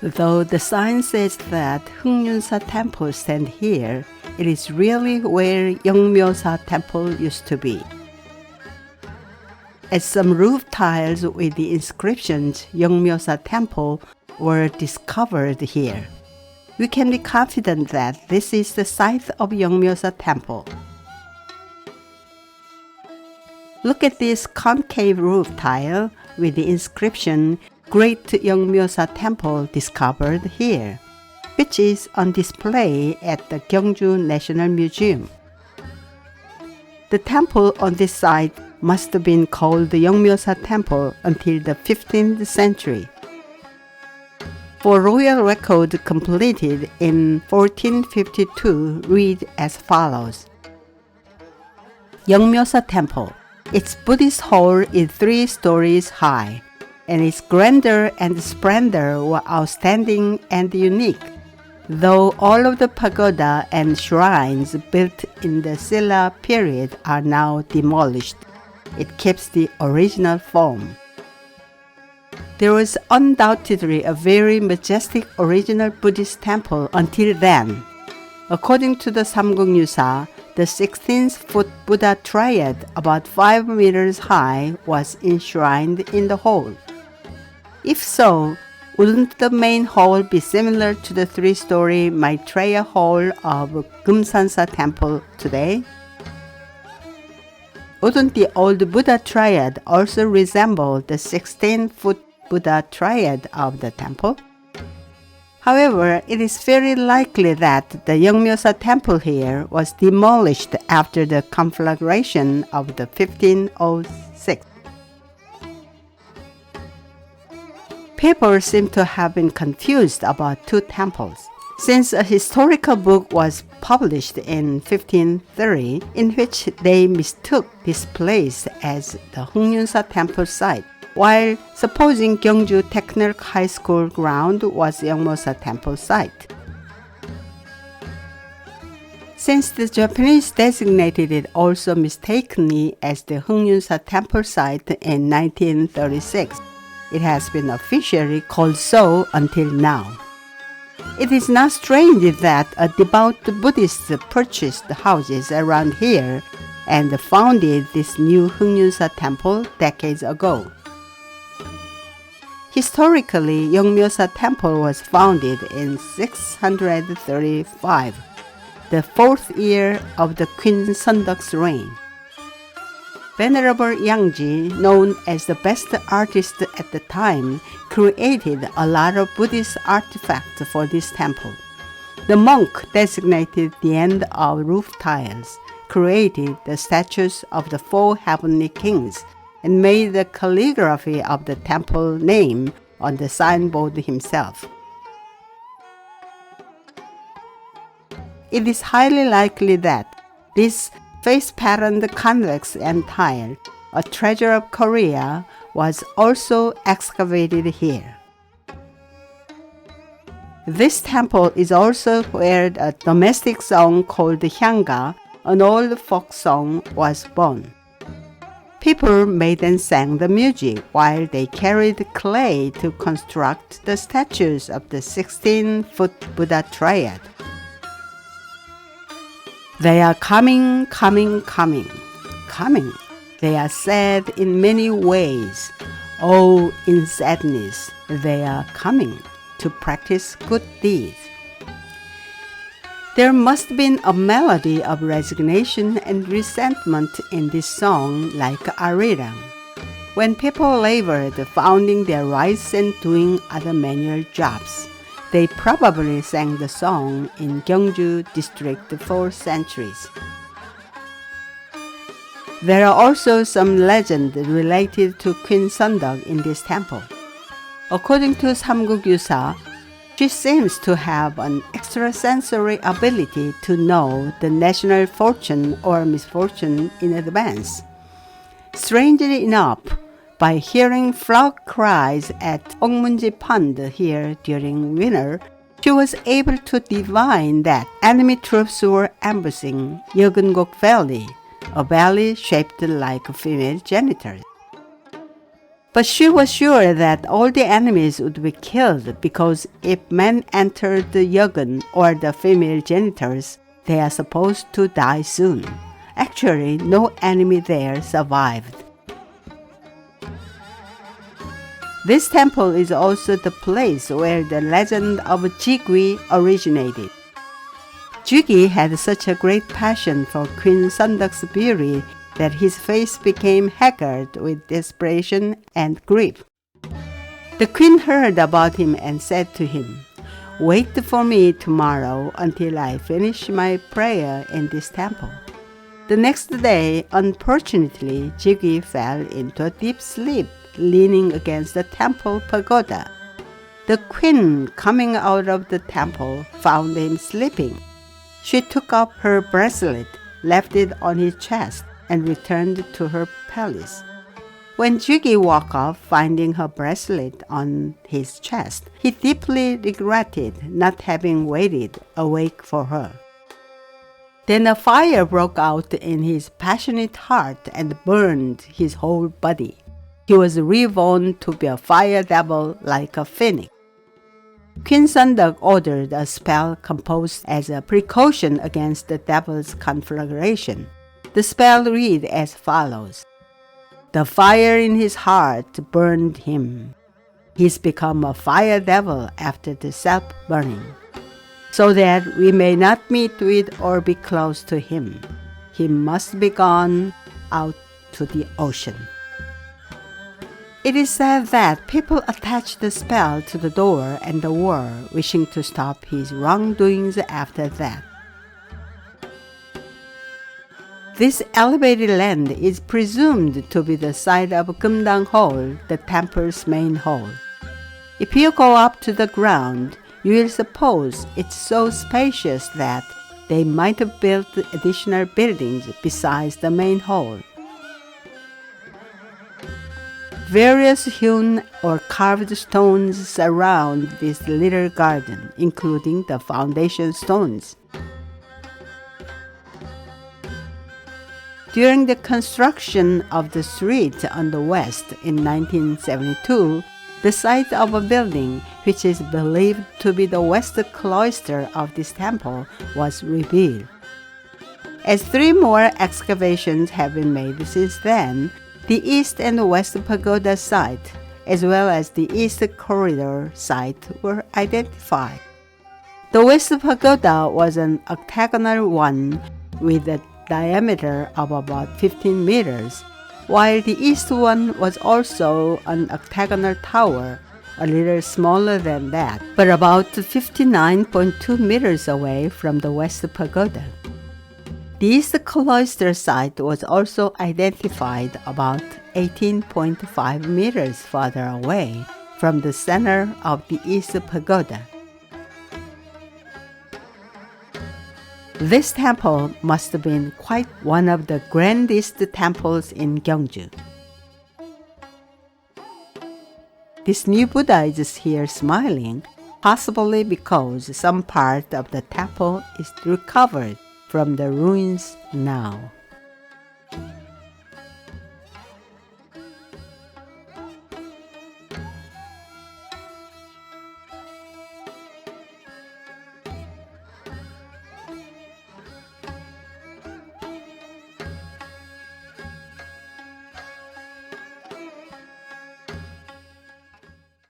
Though the sign says that Heungnyunsa Temple stands here, it is really where Yeongmyosa Temple used to be. As some roof tiles with the inscriptions Yeongmyosa Temple were discovered here, we can be confident that this is the site of Yeongmyosa Temple. Look at this concave roof tile with the inscription Great Yeongmyosa Temple discovered here, which is on display at the Gyeongju National Museum. The temple on this site must have been called the Yeongmyosa Temple until the 15th century. For royal record completed in 1452 read as follows. Yeongmyosa Temple. Its Buddhist hall is 3 stories high, and its grandeur and splendor were outstanding and unique. Though all of the pagoda and shrines built in the Silla period are now demolished, it keeps the original form. There was undoubtedly a very majestic original Buddhist temple until then. According to the Samgukyusa, the 16-foot Buddha triad, about 5 meters high, was enshrined in the hall. If so, wouldn't the main hall be similar to the 3-story Maitreya Hall of Yeonmyosa Temple today? Wouldn't the old Buddha triad also resemble the 16-foot Buddha triad of the temple? However, it is very likely that the Yeongmyosa Temple here was demolished after the conflagration of the 1506. People seem to have been confused about 2 temples, since a historical book was published in 1530 in which they mistook this place as the Heungnyunsa Temple Site, while supposing Gyeongju Technical High School ground was Yeongmyosa Temple Site. Since the Japanese designated it also mistakenly as the Heungnyunsa Temple Site in 1936, it has been officially called so until now. It is not strange that a devout Buddhist purchased houses around here and founded this new Heungnyunsa Temple decades ago. Historically, Yeongmyosa Temple was founded in 635, the 4th year of the Queen Seondeok's reign. Venerable Yangji, known as the best artist at the time, created a lot of Buddhist artifacts for this temple. The monk designated the end of roof tiles, created the statues of the 4 heavenly kings, and made the calligraphy of the temple name on the signboard himself. It is highly likely that this face-patterned convex end tile, a treasure of Korea, was also excavated here. This temple is also where a domestic song called Hyangga, an old folk song, was born. People made and sang the music while they carried clay to construct the statues of the 16-foot Buddha triad. They are coming, coming, coming, coming. They are sad in many ways. Oh, in sadness, they are coming to practice good deeds. There must have been a melody of resignation and resentment in this song like arirang. When people labored founding their rice and doing other manual jobs, they probably sang the song in Gyeongju district for centuries. There are also some legends related to Queen Seondeok in this temple. According to Samgukyusa, she seems to have an extrasensory ability to know the national fortune or misfortune in advance. Strangely enough, by hearing frog cries at Okmunji Pond here during winter, she was able to divine that enemy troops were ambushing Yeongmyeok Valley, a valley shaped like female genitals. But she was sure that all the enemies would be killed because if men entered the Yeongun or the female genitals, they are supposed to die soon. Actually, no enemy there survived. This temple is also the place where the legend of Jigwi originated. Jigwi had such a great passion for Queen Seondeok's beauty that his face became haggard with desperation and grief. The queen heard about him and said to him, "Wait for me tomorrow until I finish my prayer in this temple." The next day, unfortunately, Jigwi fell into a deep sleep, leaning against the temple pagoda. The queen, coming out of the temple, found him sleeping. She took up her bracelet, left it on his chest, and returned to her palace. When Jigwi woke up, finding her bracelet on his chest, he deeply regretted not having waited awake for her. Then a fire broke out in his passionate heart and burned his whole body. He was reborn to be a fire devil like a phoenix. Queen Seondeok ordered a spell composed as a precaution against the devil's conflagration. The spell read as follows: "The fire in his heart burned him. He's become a fire devil after the self-burning. So that we may not meet with or be close to him, he must be gone out to the ocean." It is said that people attached the spell to the door and the wall, wishing to stop his wrongdoings after that. This elevated land is presumed to be the site of Gumdang Hall, the temple's main hall. If you go up to the ground, you will suppose it's so spacious that they might have built additional buildings besides the main hall. Various hewn or carved stones surround this little garden, including the foundation stones. During the construction of the street on the west in 1972, the site of a building, which is believed to be the west cloister of this temple, was revealed. As 3 more excavations have been made since then, the east and west pagoda site, as well as the east corridor site, were identified. The west pagoda was an octagonal one with a diameter of about 15 meters, while the east one was also an octagonal tower, a little smaller than that, but about 59.2 meters away from the west pagoda. The east cloister site was also identified about 18.5 meters farther away from the center of the east pagoda. This temple must have been quite one of the grandest temples in Gyeongju. This new Buddha is here smiling, possibly because some part of the temple is recovered from the ruins now.